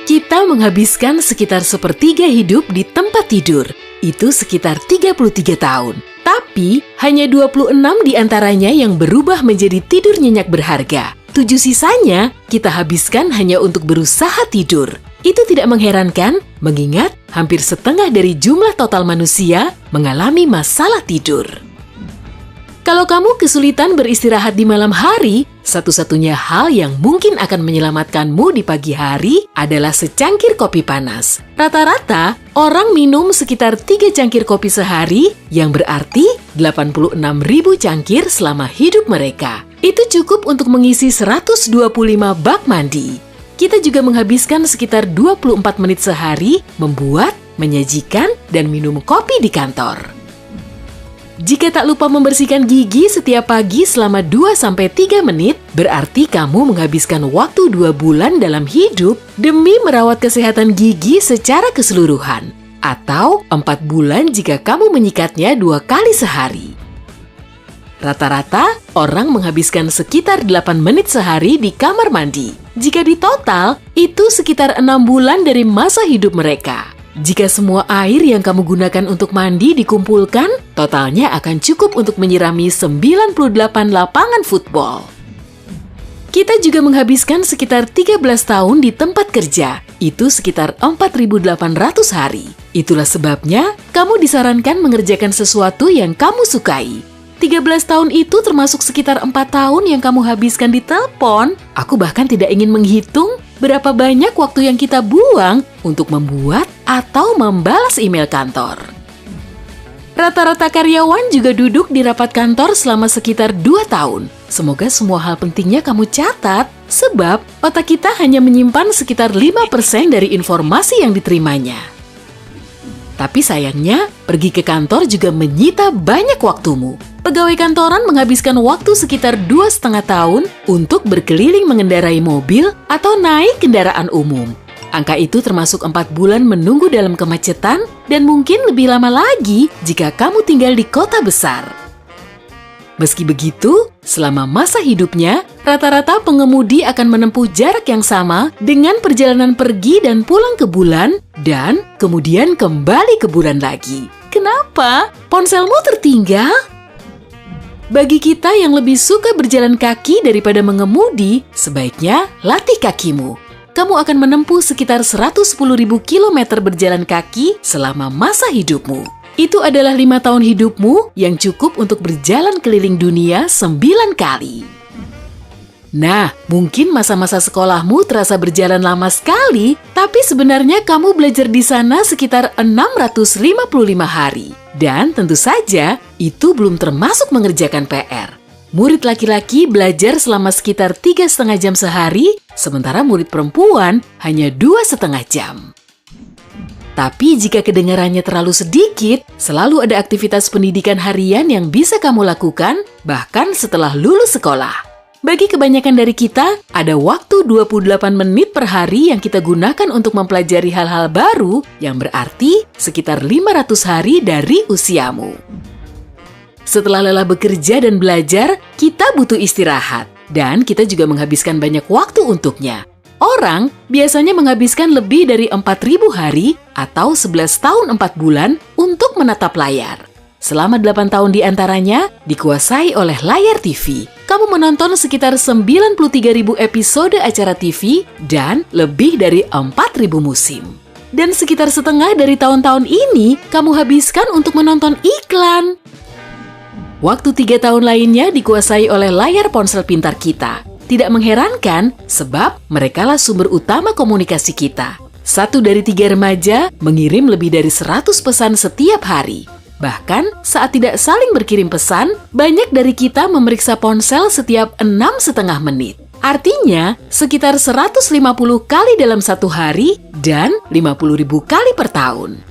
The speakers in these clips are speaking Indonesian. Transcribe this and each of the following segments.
Kita menghabiskan sekitar sepertiga hidup di tempat tidur. Itu sekitar 33 tahun. Tapi, hanya 26 diantaranya yang berubah menjadi tidur nyenyak berharga. 7 sisanya kita habiskan hanya untuk berusaha tidur. Itu tidak mengherankan, mengingat hampir setengah dari jumlah total manusia mengalami masalah tidur. Kalau kamu kesulitan beristirahat di malam hari, satu-satunya hal yang mungkin akan menyelamatkanmu di pagi hari adalah secangkir kopi panas. Rata-rata, orang minum sekitar 3 cangkir kopi sehari, yang berarti 86.000 cangkir selama hidup mereka. Itu cukup untuk mengisi 125 bak mandi. Kita juga menghabiskan sekitar 24 menit sehari membuat, menyajikan, dan minum kopi di kantor. Jika tak lupa membersihkan gigi setiap pagi selama 2-3 menit, berarti kamu menghabiskan waktu 2 bulan dalam hidup demi merawat kesehatan gigi secara keseluruhan. Atau 4 bulan jika kamu menyikatnya 2 kali sehari. Rata-rata, orang menghabiskan sekitar 8 menit sehari di kamar mandi. Jika ditotal, itu sekitar 6 bulan dari masa hidup mereka. Jika semua air yang kamu gunakan untuk mandi dikumpulkan, totalnya akan cukup untuk menyirami 98 lapangan football. Kita juga menghabiskan sekitar 13 tahun di tempat kerja, itu sekitar 4.800 hari. Itulah sebabnya kamu disarankan mengerjakan sesuatu yang kamu sukai. 13 tahun itu termasuk sekitar 4 tahun yang kamu habiskan di telepon. Aku bahkan tidak ingin menghitung berapa banyak waktu yang kita buang untuk membuat atau membalas email kantor. Rata-rata karyawan juga duduk di rapat kantor selama sekitar 2 tahun. Semoga semua hal pentingnya kamu catat, sebab otak kita hanya menyimpan sekitar 5% dari informasi yang diterimanya. Tapi sayangnya, pergi ke kantor juga menyita banyak waktumu. Pegawai kantoran menghabiskan waktu sekitar 2,5 tahun untuk berkeliling mengendarai mobil atau naik kendaraan umum. Angka itu termasuk 4 bulan menunggu dalam kemacetan dan mungkin lebih lama lagi jika kamu tinggal di kota besar. Meski begitu, selama masa hidupnya, rata-rata pengemudi akan menempuh jarak yang sama dengan perjalanan pergi dan pulang ke bulan dan kemudian kembali ke bulan lagi. Kenapa? Ponselmu tertinggal? Bagi kita yang lebih suka berjalan kaki daripada mengemudi, sebaiknya latih kakimu. Kamu akan menempuh sekitar 110.000 kilometer berjalan kaki selama masa hidupmu. Itu adalah 5 tahun hidupmu yang cukup untuk berjalan keliling dunia 9 kali. Nah, mungkin masa-masa sekolahmu terasa berjalan lama sekali, tapi sebenarnya kamu belajar di sana sekitar 655 hari. Dan tentu saja, itu belum termasuk mengerjakan PR. Murid laki-laki belajar selama sekitar 3,5 jam sehari, sementara murid perempuan hanya 2,5 jam. Tapi jika kedengarannya terlalu sedikit, selalu ada aktivitas pendidikan harian yang bisa kamu lakukan, bahkan setelah lulus sekolah. Bagi kebanyakan dari kita, ada waktu 28 menit per hari yang kita gunakan untuk mempelajari hal-hal baru, yang berarti sekitar 500 hari dari usiamu. Setelah lelah bekerja dan belajar, kita butuh istirahat. Dan kita juga menghabiskan banyak waktu untuknya. Orang biasanya menghabiskan lebih dari 4.000 hari atau 11 tahun 4 bulan untuk menatap layar. Selama 8 tahun di antaranya dikuasai oleh layar TV. Kamu menonton sekitar 93.000 episode acara TV dan lebih dari 4.000 musim. Dan sekitar setengah dari tahun-tahun ini kamu habiskan untuk menonton iklan. Waktu 3 tahun lainnya dikuasai oleh layar ponsel pintar kita. Tidak mengherankan, sebab merekalah sumber utama komunikasi kita. 1 dari 3 remaja mengirim lebih dari 100 pesan setiap hari. Bahkan, saat tidak saling berkirim pesan, banyak dari kita memeriksa ponsel setiap 6,5 menit. Artinya, sekitar 150 kali dalam 1 hari dan 50.000 kali per tahun.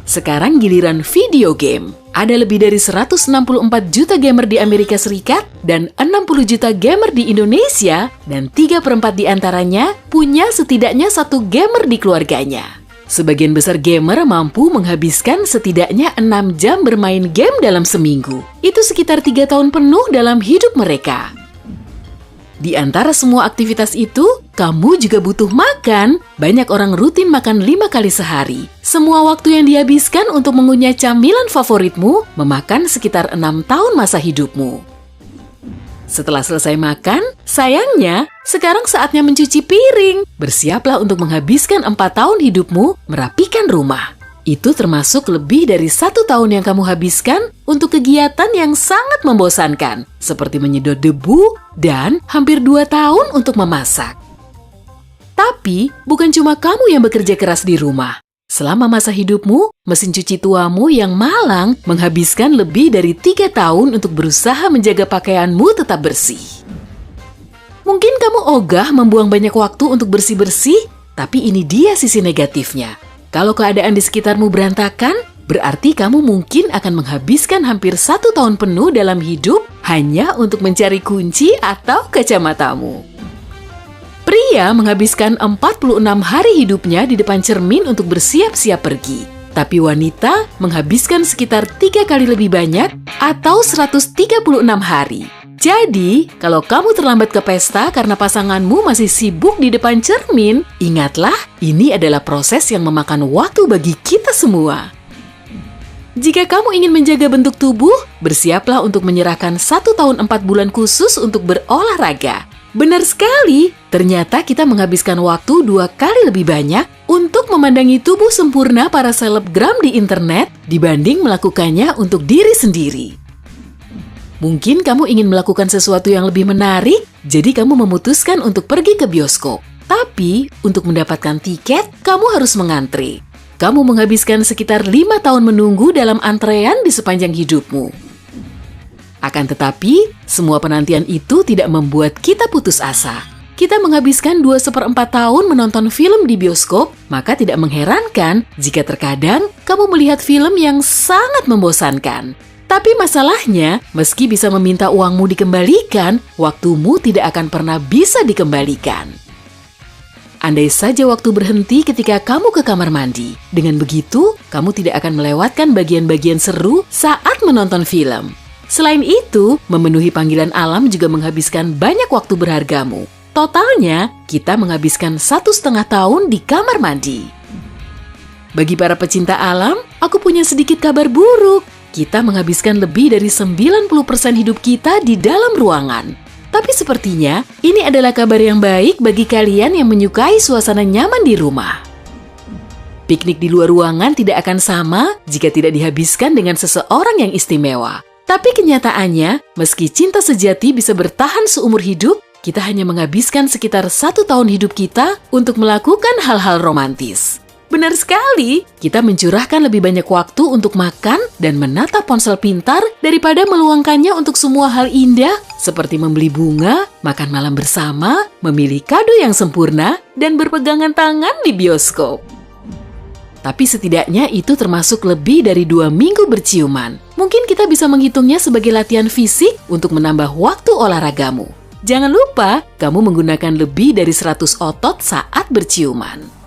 Sekarang giliran video game. Ada lebih dari 164 juta gamer di Amerika Serikat dan 60 juta gamer di Indonesia, dan 3/4 di antaranya punya setidaknya 1 gamer di keluarganya. Sebagian besar gamer mampu menghabiskan setidaknya 6 jam bermain game dalam seminggu. Itu sekitar 3 tahun penuh dalam hidup mereka. Di antara semua aktivitas itu, kamu juga butuh makan. Banyak orang rutin makan 5 kali sehari. Semua waktu yang dihabiskan untuk mengunyah camilan favoritmu memakan sekitar 6 tahun masa hidupmu. Setelah selesai makan, sayangnya, sekarang saatnya mencuci piring. Bersiaplah untuk menghabiskan 4 tahun hidupmu merapikan rumah. Itu termasuk lebih dari 1 tahun yang kamu habiskan untuk kegiatan yang sangat membosankan, seperti menyedot debu dan hampir 2 tahun untuk memasak. Tapi, bukan cuma kamu yang bekerja keras di rumah. Selama masa hidupmu, mesin cuci tuamu yang malang menghabiskan lebih dari 3 tahun untuk berusaha menjaga pakaianmu tetap bersih. Mungkin kamu ogah membuang banyak waktu untuk bersih-bersih, tapi ini dia sisi negatifnya. Kalau keadaan di sekitarmu berantakan, berarti kamu mungkin akan menghabiskan hampir 1 tahun penuh dalam hidup hanya untuk mencari kunci atau kacamatamu. Pria menghabiskan 46 hari hidupnya di depan cermin untuk bersiap-siap pergi. Tapi wanita menghabiskan sekitar 3 kali lebih banyak atau 136 hari. Jadi, kalau kamu terlambat ke pesta karena pasanganmu masih sibuk di depan cermin, ingatlah, ini adalah proses yang memakan waktu bagi kita semua. Jika kamu ingin menjaga bentuk tubuh, bersiaplah untuk menyerahkan 1 tahun 4 bulan khusus untuk berolahraga. Benar sekali, ternyata kita menghabiskan waktu 2 kali lebih banyak untuk memandangi tubuh sempurna para selebgram di internet dibanding melakukannya untuk diri sendiri. Mungkin kamu ingin melakukan sesuatu yang lebih menarik, jadi kamu memutuskan untuk pergi ke bioskop. Tapi, untuk mendapatkan tiket, kamu harus mengantre. Kamu menghabiskan sekitar 5 tahun menunggu dalam antrean di sepanjang hidupmu. Akan tetapi, semua penantian itu tidak membuat kita putus asa. Kita menghabiskan 2/4 tahun menonton film di bioskop, maka tidak mengherankan jika terkadang kamu melihat film yang sangat membosankan. Tapi masalahnya, meski bisa meminta uangmu dikembalikan, waktumu tidak akan pernah bisa dikembalikan. Andai saja waktu berhenti ketika kamu ke kamar mandi. Dengan begitu, kamu tidak akan melewatkan bagian-bagian seru saat menonton film. Selain itu, memenuhi panggilan alam juga menghabiskan banyak waktu berhargamu. Totalnya, kita menghabiskan 1,5 tahun di kamar mandi. Bagi para pecinta alam, aku punya sedikit kabar buruk. Kita menghabiskan lebih dari 90% hidup kita di dalam ruangan. Tapi sepertinya, ini adalah kabar yang baik bagi kalian yang menyukai suasana nyaman di rumah. Piknik di luar ruangan tidak akan sama jika tidak dihabiskan dengan seseorang yang istimewa. Tapi kenyataannya, meski cinta sejati bisa bertahan seumur hidup, kita hanya menghabiskan sekitar 1 tahun hidup kita untuk melakukan hal-hal romantis. Benar sekali, kita mencurahkan lebih banyak waktu untuk makan dan menatap ponsel pintar daripada meluangkannya untuk semua hal indah seperti membeli bunga, makan malam bersama, memilih kado yang sempurna, dan berpegangan tangan di bioskop. Tapi setidaknya itu termasuk lebih dari 2 minggu berciuman. Mungkin kita bisa menghitungnya sebagai latihan fisik untuk menambah waktu olahragamu. Jangan lupa, kamu menggunakan lebih dari 100 otot saat berciuman.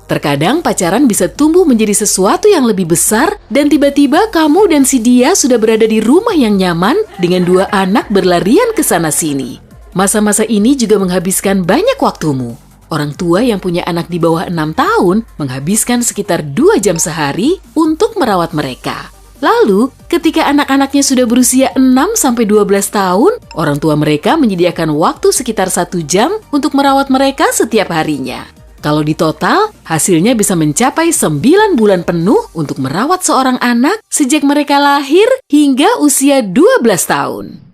Terkadang pacaran bisa tumbuh menjadi sesuatu yang lebih besar dan tiba-tiba kamu dan si dia sudah berada di rumah yang nyaman dengan 2 anak berlarian ke sana-sini. Masa-masa ini juga menghabiskan banyak waktumu. Orang tua yang punya anak di bawah 6 tahun menghabiskan sekitar 2 jam sehari untuk merawat mereka. Lalu, ketika anak-anaknya sudah berusia 6-12 tahun, orang tua mereka menyediakan waktu sekitar 1 jam untuk merawat mereka setiap harinya. Kalau di total, hasilnya bisa mencapai 9 bulan penuh untuk merawat seorang anak sejak mereka lahir hingga usia 12 tahun.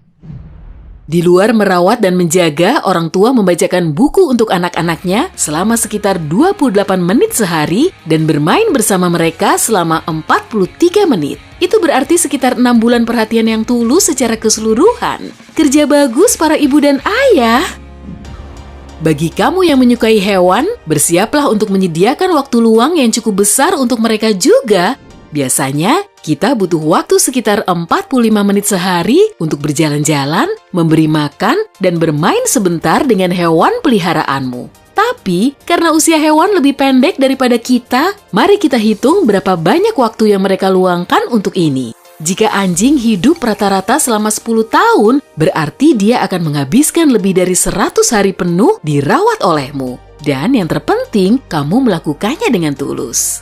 Di luar merawat dan menjaga, orang tua membacakan buku untuk anak-anaknya selama sekitar 28 menit sehari dan bermain bersama mereka selama 43 menit. Itu berarti sekitar 6 bulan perhatian yang tulus secara keseluruhan. Kerja bagus para ibu dan ayah. Bagi kamu yang menyukai hewan, bersiaplah untuk menyediakan waktu luang yang cukup besar untuk mereka juga. Biasanya, kita butuh waktu sekitar 45 menit sehari untuk berjalan-jalan, memberi makan, dan bermain sebentar dengan hewan peliharaanmu. Tapi, karena usia hewan lebih pendek daripada kita, mari kita hitung berapa banyak waktu yang mereka luangkan untuk ini. Jika anjing hidup rata-rata selama 10 tahun, berarti dia akan menghabiskan lebih dari 100 hari penuh dirawat olehmu. Dan yang terpenting, kamu melakukannya dengan tulus.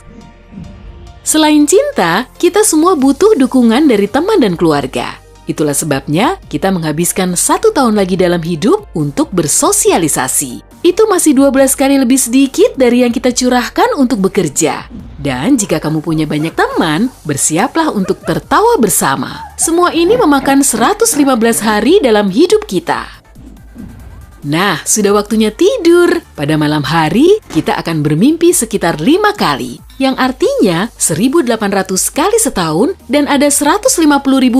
Selain cinta, kita semua butuh dukungan dari teman dan keluarga. Itulah sebabnya kita menghabiskan 1 tahun lagi dalam hidup untuk bersosialisasi. Itu masih 12 kali lebih sedikit dari yang kita curahkan untuk bekerja. Dan jika kamu punya banyak teman, bersiaplah untuk tertawa bersama. Semua ini memakan 115 hari dalam hidup kita. Nah, sudah waktunya tidur. Pada malam hari, kita akan bermimpi sekitar 5 kali. Yang artinya 1.800 kali setahun dan ada 150.000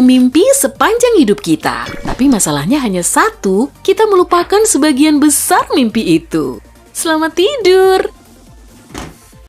mimpi sepanjang hidup kita. Tapi masalahnya hanya satu, kita melupakan sebagian besar mimpi itu. Selamat tidur!